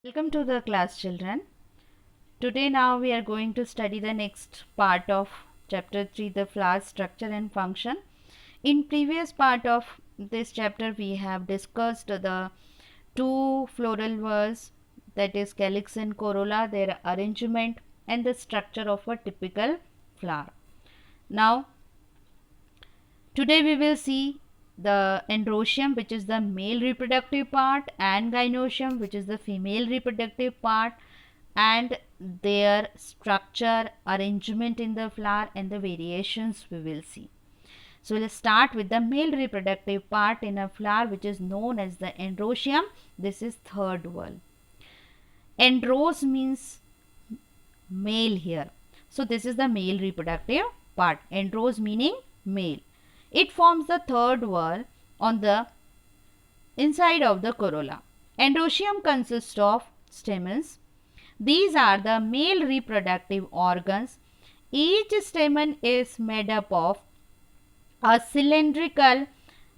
Welcome to the class, children. Today now we are going to study the next part of chapter 3, the flower structure and function. In previous part of this chapter we have discussed the two floral whorls, that is calyx and corolla, their arrangement and the structure of a typical flower. Now today we will see the androecium, which is the male reproductive part, and gynoecium, which is the female reproductive part, and their structure, arrangement in the flower, and the variations we will see. So we'll start with the male reproductive part in a flower, which is known as the androecium. This is third whorl. Andros means male here. So this is the male reproductive part. Andros meaning male. It forms the third whorl on the inside of the corolla. Androecium consists of stamens. These are the male reproductive organs. Each stamen is made up of a cylindrical,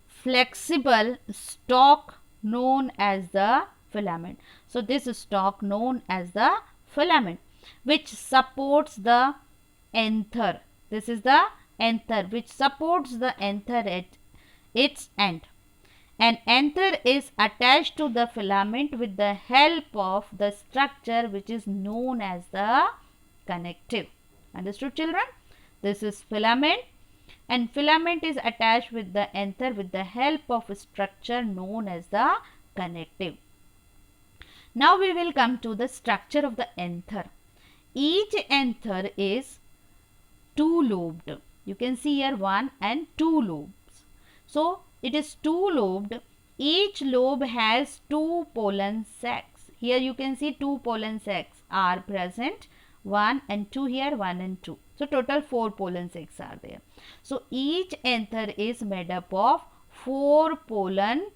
flexible stalk known as the filament. So this stalk known as the filament, which supports the anther. This is the anther which supports the anther at its end. An anther is attached to the filament with the help of the structure which is known as the connective. Understood, children? This is filament, and filament is attached with the anther with the help of a structure known as the connective. Now we will come to the structure of the anther. Each anther is two-lobed. You can see here one and two lobes. So it is two-lobed. Each lobe has two pollen sacs. Here you can see two pollen sacs are present. 1 and 2 here, 1 and 2. So total 4 pollen sacs are there. So each anther is made up of 4 pollen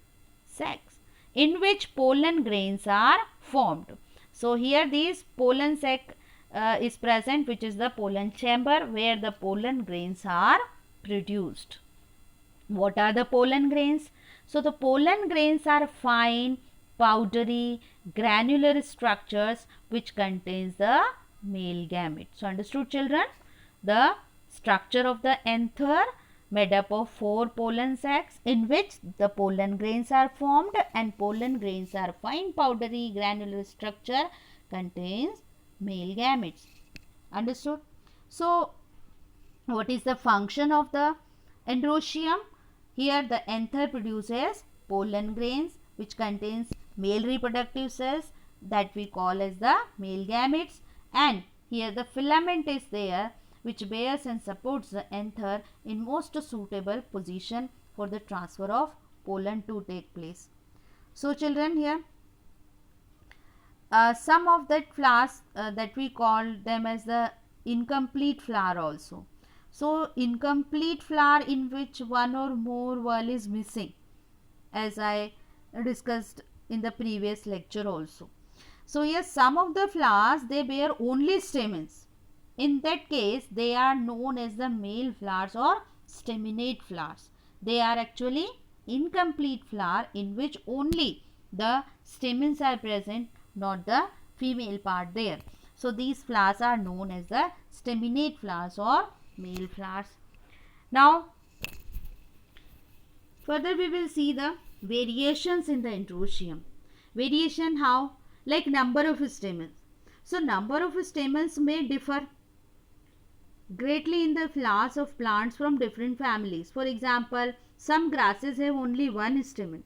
sacs in which pollen grains are formed. So here these pollen sac is present, which is the pollen chamber where the pollen grains are produced. What are the pollen grains? So the pollen grains are fine, powdery, granular structures which contains the male gamete. So understood, children? The structure of the anther made up of 4 pollen sacs in which the pollen grains are formed, and pollen grains are fine, powdery, granular structure contains male gametes. Understood? So what is the function of the androecium? Here the anther produces pollen grains which contains male reproductive cells that we call as the male gametes, and here the filament is there which bears and supports the anther in most suitable position for the transfer of pollen to take place. So children, here some of that flowers that we call them as the incomplete flower also. So incomplete flower in which one or more whorl is missing, as I discussed in the previous lecture also. So yes, some of the flowers they bear only stamens. In that case they are known as the male flowers or staminate flowers. They are actually incomplete flower in which only the stamens are present, not the female part there. So these flowers are known as the staminate flowers or male flowers. Now further we will see the variations in the androecium. Variation how? Like number of stamens. So number of stamens may differ greatly in the flowers of plants from different families. For example, some grasses have only one stamen,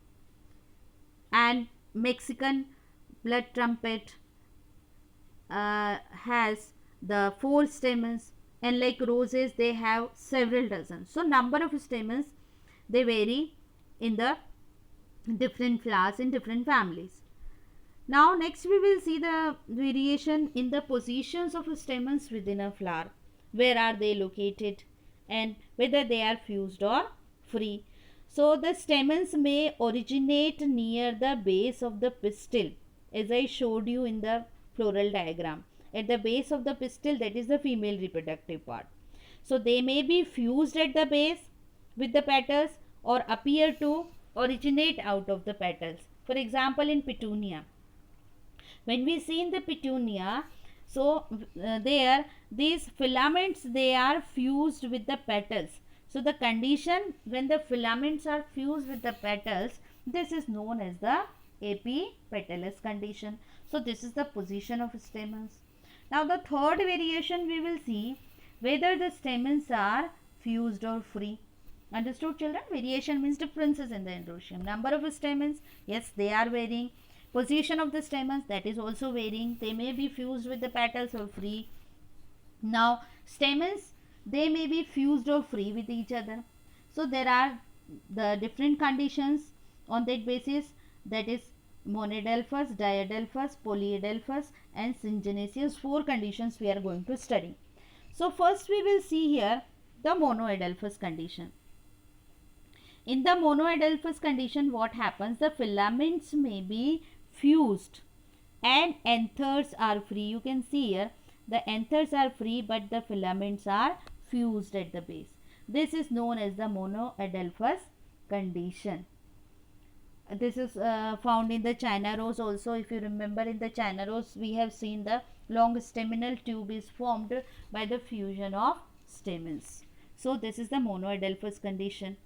and Mexican blood trumpet has the 4 stamens, and like roses they have several dozen. So number of stamens they vary in the different flowers in different families. Now next we will see the variation in the positions of stamens within a flower. Where are they located and whether they are fused or free. So the stamens may originate near the base of the pistil, as I showed you in the floral diagram. At the base of the pistil, that is the female reproductive part. So they may be fused at the base with the petals or appear to originate out of the petals. For example, in petunia, When we see in the petunia, so there these filaments, they are fused with the petals. So the condition when the filaments are fused with the petals, this is known as the epipetalous condition. So this is the position of stamens. Now the third variation we will see whether the stamens are fused or free. Understood, children? Variation means differences in the androecium. Number of stamens, yes, they are varying. Position of the stamens, that is also varying. They may be fused with the petals or free. Now stamens, they may be fused or free with each other. So there are the different conditions on that basis, that is monadelphous, diadelphous, polyadelphous and syngenesious. 4 conditions we are going to study. So first we will see here the monoadelphous condition. In the monoadelphous condition, what happens? The filaments may be fused and anthers are free. You can see here the anthers are free but the filaments are fused at the base. This is known as the monoadelphous condition. This is found in the China rose also. If you remember, in the China rose we have seen the long staminal tube is formed by the fusion of stamens. So this is the monoadelphous condition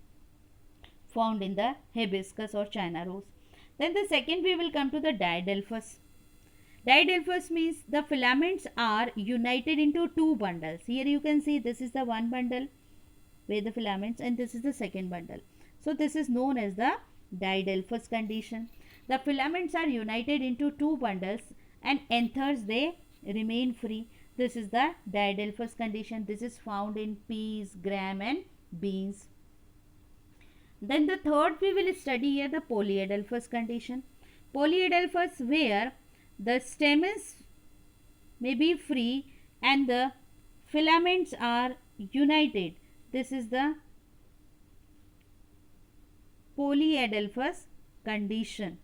found in the hibiscus or China rose. Then the second we will come to the diadelphous. Diadelphous means the filaments are united into 2 bundles. Here you can see this is the one bundle where the filaments, and this is the second bundle. So this is known as the diadelphous condition. The filaments are united into 2 bundles and anthers, they remain free. This is the diadelphous condition. This is found in peas, gram and beans. Then the third we will study here the polyadelphous condition. Polyadelphous, where the stamens may be free and the filaments are united. This is the polyadelphous condition.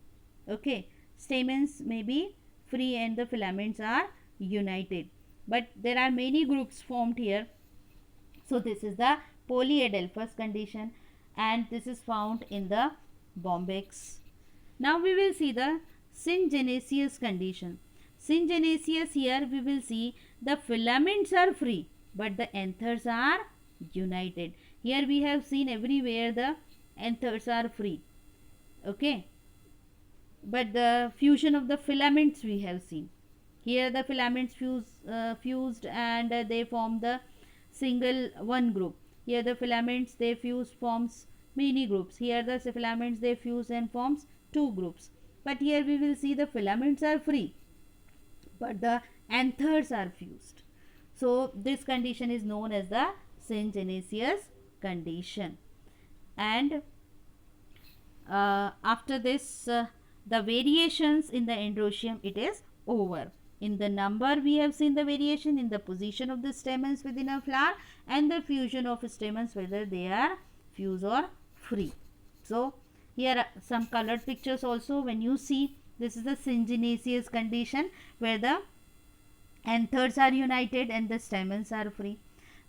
Okay, stamens may be free and the filaments are united, but there are many groups formed here. So this is the polyadelphous condition and this is found in the bombyx. Now we will see the syngenesious condition. Syngenesious, here we will see the filaments are free but the anthers are united. Here we have seen everywhere the anthers are free. Okay, but the fusion of the filaments we have seen. Here the filaments fused and they form the single one group. Here the filaments they fuse forms many groups. Here the filaments they fuse and forms 2 groups. But here we will see the filaments are free but the anthers are fused. So this condition is known as the syngenesious condition. And after this the variations in the androecium, it is over. In the number we have seen the variation, in the position of the stamens within a flower and the fusion of stamens, whether they are fused or free. So here are some colored pictures also. When you see, this is the syngenesious condition where the anthers are united and the stamens are free.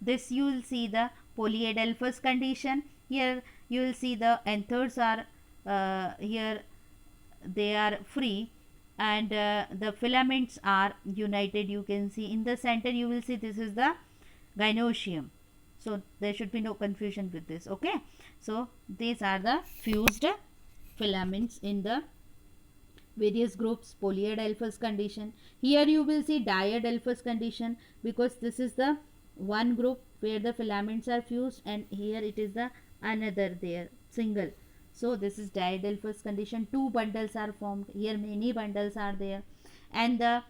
This you will see the polyadelphous condition. Here you will see the anthers are here they are free and the filaments are united. You can see in the center you will see this is the gynoecium. So there should be no confusion with this. Okay, so these are the fused filaments in the various groups. Polyadelphous condition. Here you will see diadelphous condition because this is the one group where the filaments are fused and here it is the another there single. So this is diadelphous condition. 2 bundles are formed. Here many bundles are there. And the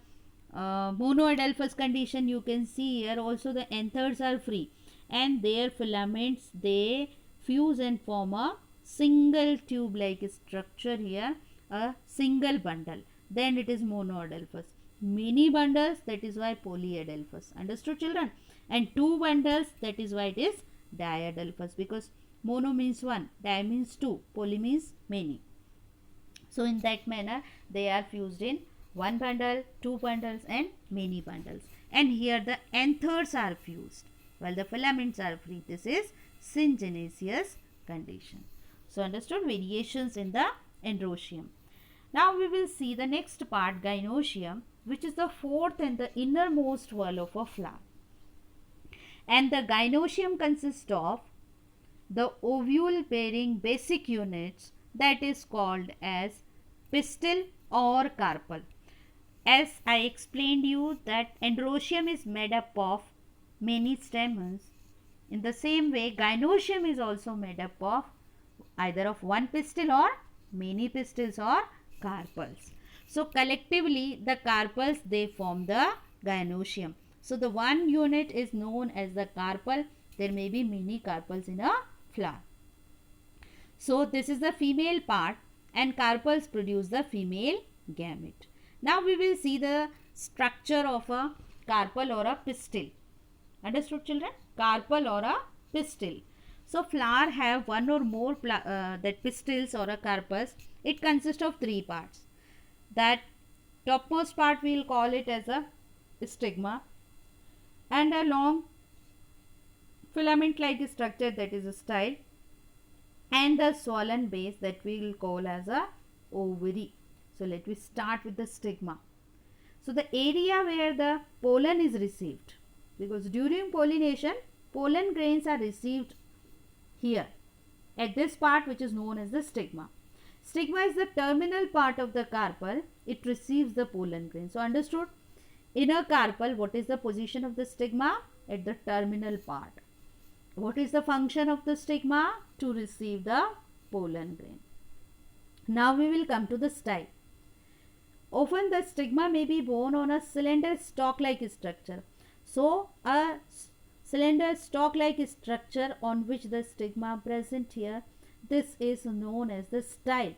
monoadelphous condition, you can see here also the anthers are free and their filaments they fuse and form a single tube like structure here, a single bundle. Then it is monoadelphous. Many bundles, that is why polyadelphous. Understood, children? And 2 bundles, that is why it is diadelphous, because mono means one, di means 2, poly means many. So in that manner they are fused in 1 bundle, 2 bundles and many bundles. And here the anthers are fused while the filaments are free. This is syngenesious condition. So understood, variations in the androecium. Now we will see the next part, gynoecium, which is the fourth and the innermost wall of a flower. And the gynoecium consists of the ovule bearing basic units that is called as pistil or carpel. As I explained you that androecium is made up of many stamens. In the same way, gynoecium is also made up of either of one pistil or many pistils or carpels. So collectively the carpels, they form the gynoecium. So the one unit is known as the carpel. There may be many carpels in a flower. So this is the female part, and carpels produce the female gamete. Now we will see the structure of a carpel or a pistil. Understood, children? Carpel or a pistil. So flower have one or more that pistils or a carpels. It consists of three parts. That topmost part we will call it as a stigma, and a long filament like structure, that is a style, and the swollen base that we will call as a ovary. So let me start with the stigma. So the area where the pollen is received, because during pollination pollen grains are received here at this part, which is known as the stigma. Stigma is the terminal part of the carpel. It receives the pollen grain. So understood? In a carpel, what is the position of the stigma? At the terminal part. What is the function of the stigma? To receive the pollen grain. Now we will come to the style. Often the stigma may be borne on a cylinder stalk-like structure. So a cylinder stalk-like structure on which the stigma present here, this is known as the style.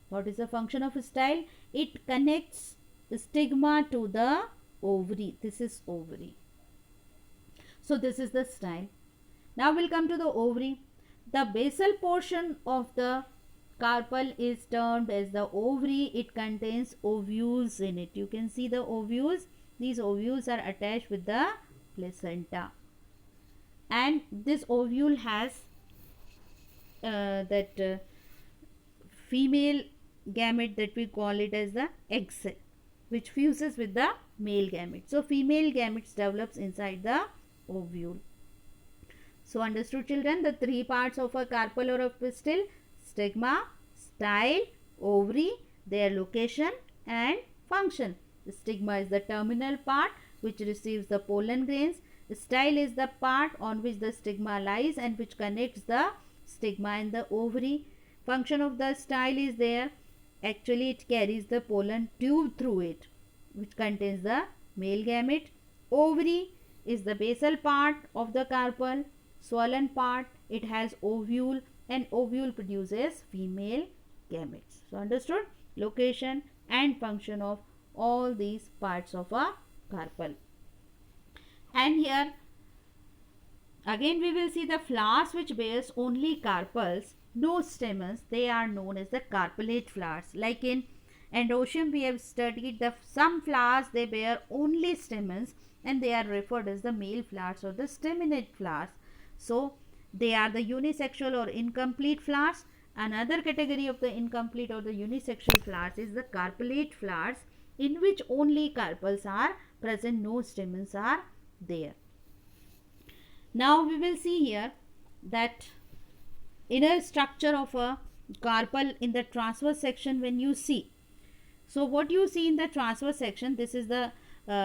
What is the function of a style? It connects the stigma to the ovary. This is ovary. So this is the style. Now we'll come to the ovary. The basal portion of the carpel is termed as the ovary. It contains ovules in it. You can see the ovules. These ovules are attached with the placenta. And this ovule has female gamete that we call it as the egg cell, which fuses with the male gamete. So female gametes develops inside the ovule. So understood, children, the three parts of a carpel or a pistil: stigma, style, ovary, their location and function. The stigma is the terminal part which receives the pollen grains. The style is the part on which the stigma lies and which connects the stigma and the ovary. Function of the style is there. Actually, it carries the pollen tube through it, which contains the male gamete. Ovary is the basal part of the carpel. Swollen part, it has ovule, and ovule produces female gametes. So understood? Location and function of all these parts of a carpel. And here again we will see the flowers which bears only carpels, no stamens. They are known as the carpellate flowers. Like in androecium we have studied some flowers, they bear only stamens, and they are referred as the male flowers or the staminate flowers. So they are the unisexual or incomplete flowers. Another category of the incomplete or the unisexual flowers is the carpellate flowers, in which only carpels are present, no stamens are there. Now we will see here that inner structure of a carpel in the transverse section. When you see, so what you see in the transverse section, this is the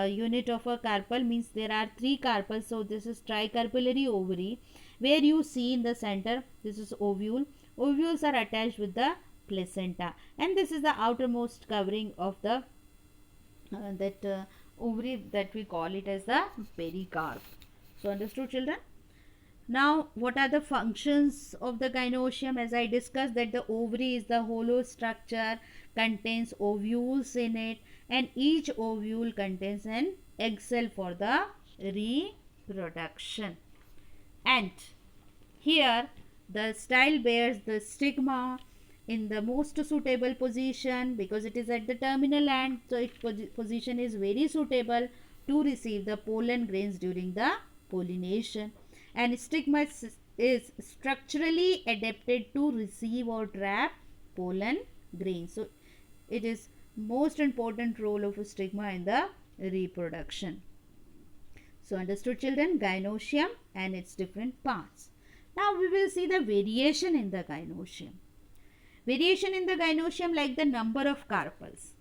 unit of a carpel, means there are three carpels. So this is tricarpellary ovary, where you see in the center, this is ovule. Ovules are attached with the placenta, and this is the outermost covering of the ovary, that we call it as the pericarp. So understood, children? Now what are the functions of the gynoecium? As I discussed, that the ovary is the hollow structure, contains ovules in it, and each ovule contains an egg cell for the reproduction. And here the style bears the stigma in the most suitable position, because it is at the terminal end, so its position is very suitable to receive the pollen grains during the pollination. And stigma is structurally adapted to receive or trap pollen grains. So it is most important role of stigma in the reproduction. So understood children, gynoecium and its different parts. Now we will see the variation in the gynoecium. Variation in the gynoecium like the number of carpels.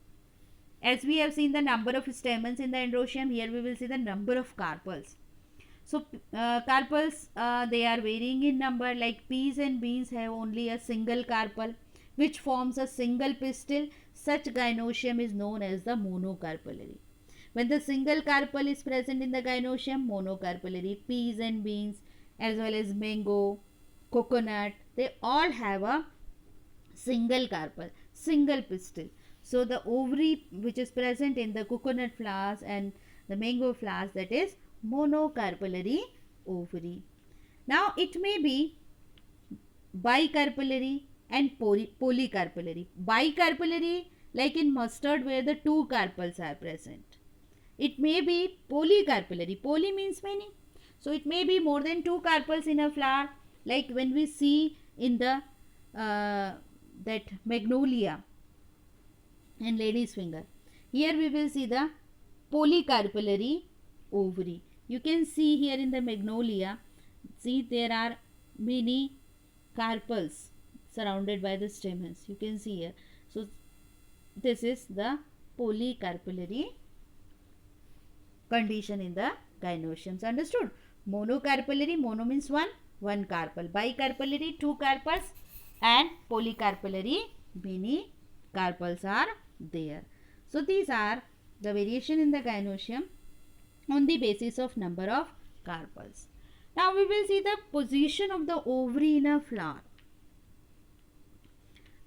As we have seen the number of stamens in the androecium, here we will see the number of carpels. So carpels, they are varying in number, like peas and beans have only a single carpel which forms a single pistil. Such gynoecium is known as the monocarpellary. When the single carpel is present in the gynoecium, monocarpellary. Peas and beans as well as mango, coconut, they all have a single carpel, single pistil. So the ovary which is present in the coconut flowers and the mango flowers, that is monocarpellary ovary. Now it may be bicarpellary and polycarpellary. Bicarpellary like in mustard where the two carpels are present. It may be polycarpellary. Poly means many. So it may be more than two carpels in a flower, like when we see in the that magnolia and lady's finger. Here we will see the polycarpellary ovary. You can see here in the magnolia, see there are many carpels surrounded by the stamens. You can see here. So this is the polycarpellary condition in the gynoeciums. Understood? Monocarpellary, mono means one carpel. Bicarpellary, two carpels, and polycarpellary, many carpels are there. So these are the variation in the gynoecium on the basis of number of carpels. Now we will see the position of the ovary in a flower.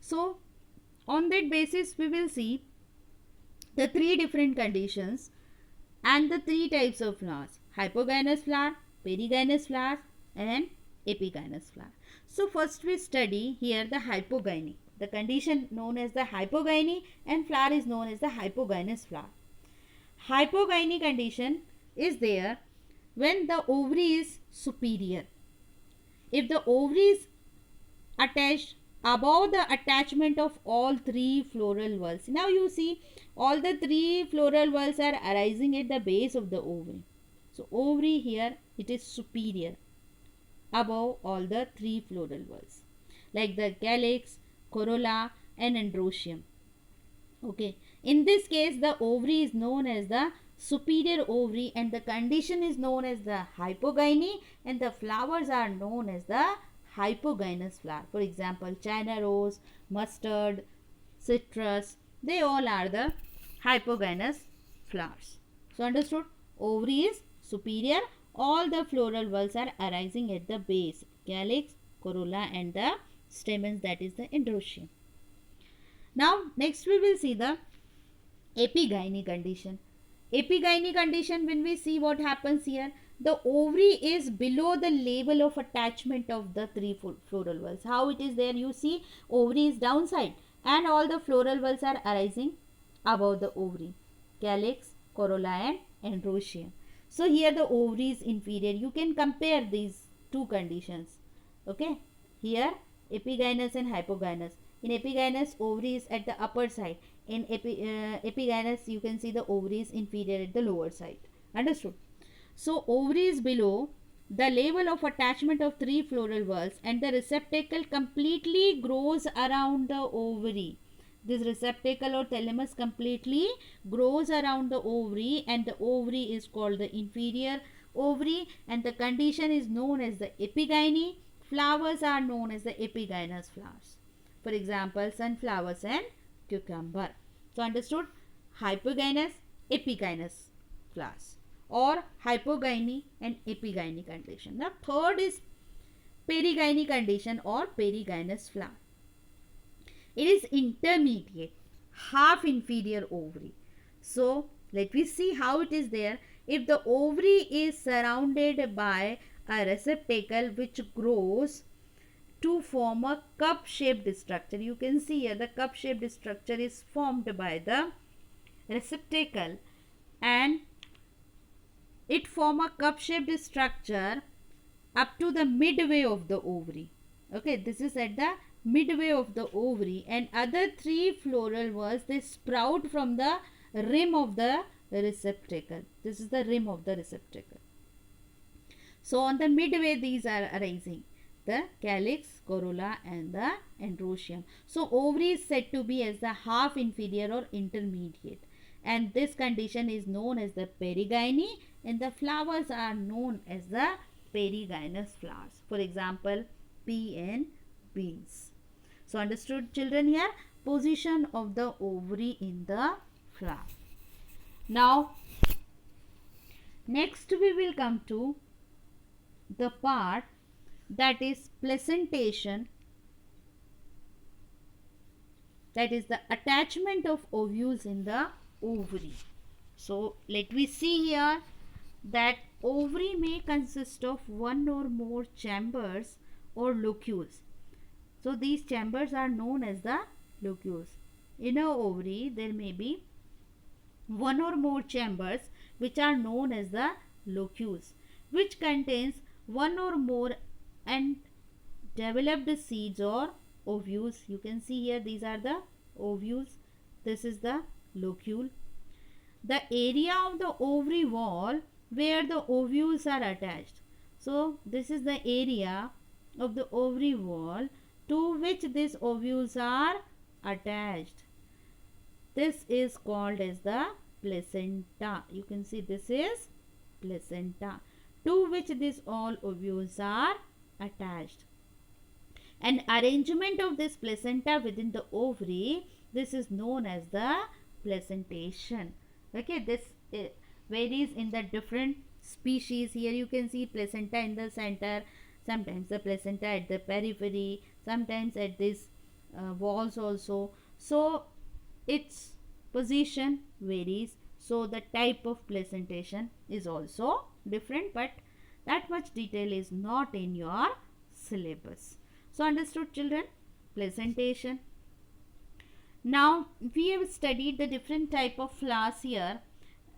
So on that basis we will see the three different conditions and the three types of flowers: hypogynous flower, perigynous flower and epigynous flower. So first we study here the hypogyny, the condition known as the hypogyny, and flower is known as the hypogynous flower. Hypogyny condition is there when the ovary is superior. If the ovary is attached above the attachment of all three floral whorls. Now you see all the three floral whorls are arising at the base of the ovary. So ovary here, it is superior above all the three floral whorls, like the calyx, corolla and androecium. Okay, in this case the ovary is known as the superior ovary and the condition is known as the hypogyny, and the flowers are known as the hypogynous flower. For example, China rose, mustard, citrus, they all are the hypogynous flowers. So understood? Ovary is superior, all the floral whorls are arising at the base, calyx, corolla and the stamens, that is the androecium. Now next we will see the epigyny condition. Epigyny condition, when we see what happens here, the ovary is below the level of attachment of the three floral whorls. How it is there? You see ovary is downside and all the floral whorls are arising above the ovary, calyx, corolla and androecium. So here the ovary is inferior. You can compare these two conditions. Okay, here epigynous and hypogynous. In epigynous, ovary is at the upper side. In epigynous, you can see the ovary is inferior at the lower side. Understood? So ovary is below the level of attachment of three floral whorls and the receptacle completely grows around the ovary. This receptacle or thalamus completely grows around the ovary and the ovary is called the inferior ovary and the condition is known as the epigyny. Flowers are known as the epigynous flowers. For example, sunflowers and cucumber. So understood? Hypogynous, epigynous flowers or hypogyny and epigyny condition. The third is perigyny condition or perigynous flower. It is intermediate, half inferior ovary. So let me see how it is there. If the ovary is surrounded by a receptacle which grows to form a cup shaped structure. You can see here the cup shaped structure is formed by the receptacle and it form a cup shaped structure up to the midway of the ovary. Okay, this is at the midway of the ovary, and other 3 floral whorls, they sprout from the rim of the receptacle. This is the rim of the receptacle. So on the midway these are arising, the calyx, corolla and the androecium. So ovary is said to be as the half inferior or intermediate, and this condition is known as the perigyny, and the flowers are known as the perigynous flowers. For example, pea and beans. So understood children here? Position of the ovary in the flower. Now next we will come to the part that is placentation, that is the attachment of ovules in the ovary. So let me see here that ovary may consist of one or more chambers or locules. So these chambers are known as the locules. In a ovary there may be one or more chambers which are known as the locules, which contains one or more and developed seeds or ovules. You can see here these are the ovules, this is the locule. The area of the ovary wall where the ovules are attached. So this is the area of the ovary wall to which these ovules are attached. This is called as the placenta. You can see this is placenta, to which these all ovules are attached. An arrangement of this placenta within the ovary, this is known as the placentation. Okay, this varies in the different species. Here you can see placenta in the center, sometimes the placenta at the periphery, sometimes at this walls also. So its position varies, so the type of placentation is also different, but that much detail is not in your syllabus. So understood children? Placentation. Now we have studied the different type of flowers here,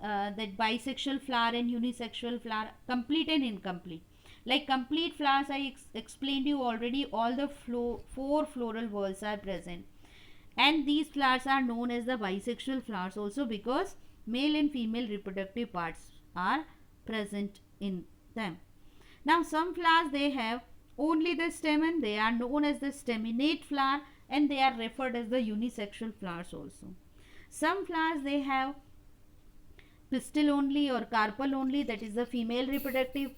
that bisexual flower and unisexual flower, complete and incomplete. Like complete flowers, I explained you already, all the 4 floral whorls are present, and these flowers are known as the bisexual flowers also because male and female reproductive parts are present in them. Now some flowers they have only the stamen, they are known as the staminate flower, and they are referred as the unisexual flowers also. Some flowers they have pistil only or carpel only, that is the female reproductive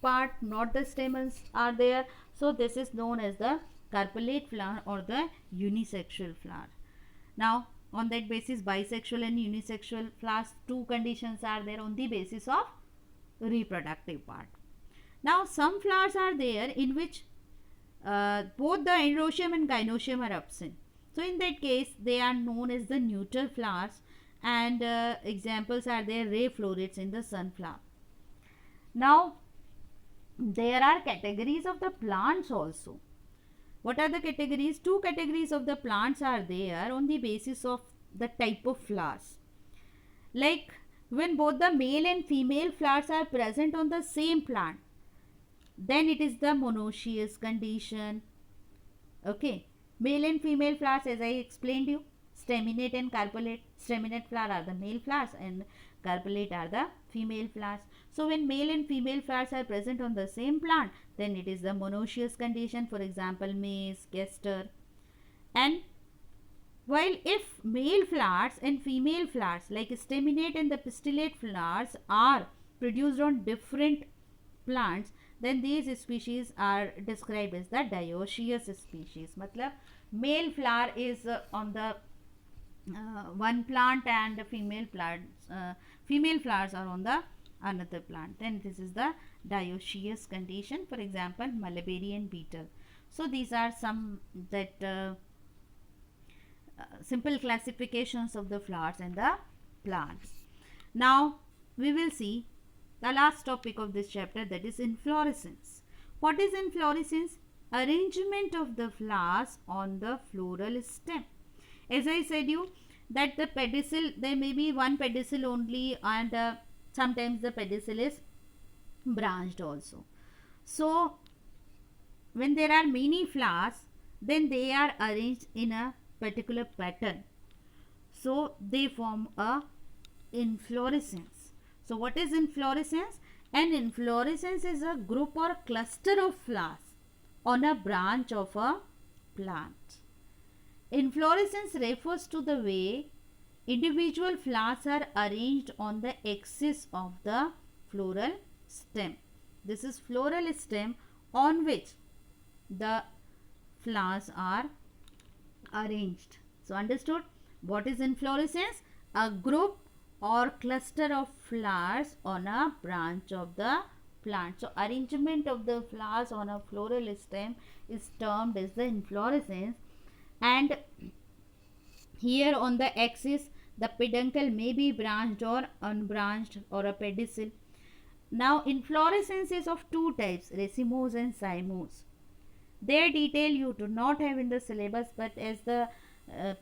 part, not the stamens are there. So this is known as the carpellate flower or the unisexual flower. Now on that basis, bisexual and unisexual flowers, 2 conditions are there on the basis of reproductive part. Now some flowers are there in which both the androecium and gynoecium are absent. So in that case they are known as the neuter flowers, and examples are there ray florets in the sunflower. Now there are categories of the plants also. What are the categories? 2 categories of the plants are there on the basis of the type of flowers. Like when both the male and female flowers are present on the same plant, then it is the monoecious condition. Okay, male and female flowers, as I explained you, staminate and carpellate. Staminate flower are the male flowers and carpellate are the female flowers. So when male and female flowers are present on the same plant, then it is the monoecious condition. For example, maize, castor. And while if male flowers and female flowers like staminate and the pistillate flowers are produced on different plants, then these species are described as the dioecious species. Matlab male flower is on the one plant and female flowers are on the another plant, then this is the dioecious condition. For example, mulberry and beetle. So these are some that simple classifications of the flowers and the plants. Now we will see the last topic of this chapter, that is inflorescence. What is inflorescence? Arrangement of the flowers on the floral stem. As I said you that the pedicel, there may be one pedicel only, and sometimes the pedicel is branched also. So when there are many flowers, then they are arranged in a particular pattern. So they form a inflorescence. So what is inflorescence? An inflorescence is a group or cluster of flowers on a branch of a plant. Inflorescence refers to the way individual flowers are arranged on the axis of the floral stem. This is floral stem on which the flowers are arranged. So understood? What is inflorescence? A group or cluster of flowers on a branch of the plant. So arrangement of the flowers on a floral stem is termed as the inflorescence. And here on the axis the peduncle may be branched or unbranched or a pedicel. Now inflorescence is of two types, racemose and cymose. Their detail you do not have in the syllabus, but as the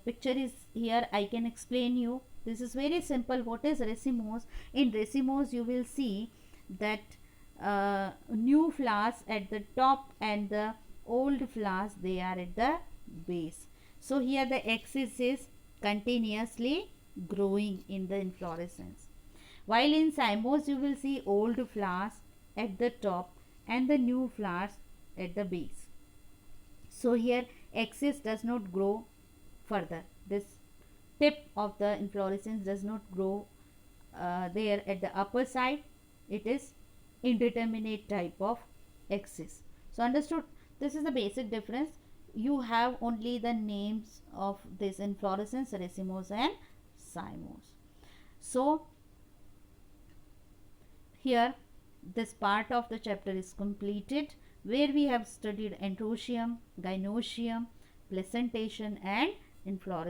picture is here I can explain you. This is very simple. What is racemose? In racemose you will see that new flowers at the top and the old flowers they are at the base. So here the axis is continuously growing in the inflorescence, while in cymose you will see old flowers at the top and the new flowers at the base. So here axis does not grow further. This tip of the inflorescence does not grow there at the upper side. It is indeterminate type of axis. So understood? This is the basic difference. You have only the names of this inflorescence, racemose and cymose. So here this part of the chapter is completed, where we have studied androecium, gynoecium, placentation and inflorescence.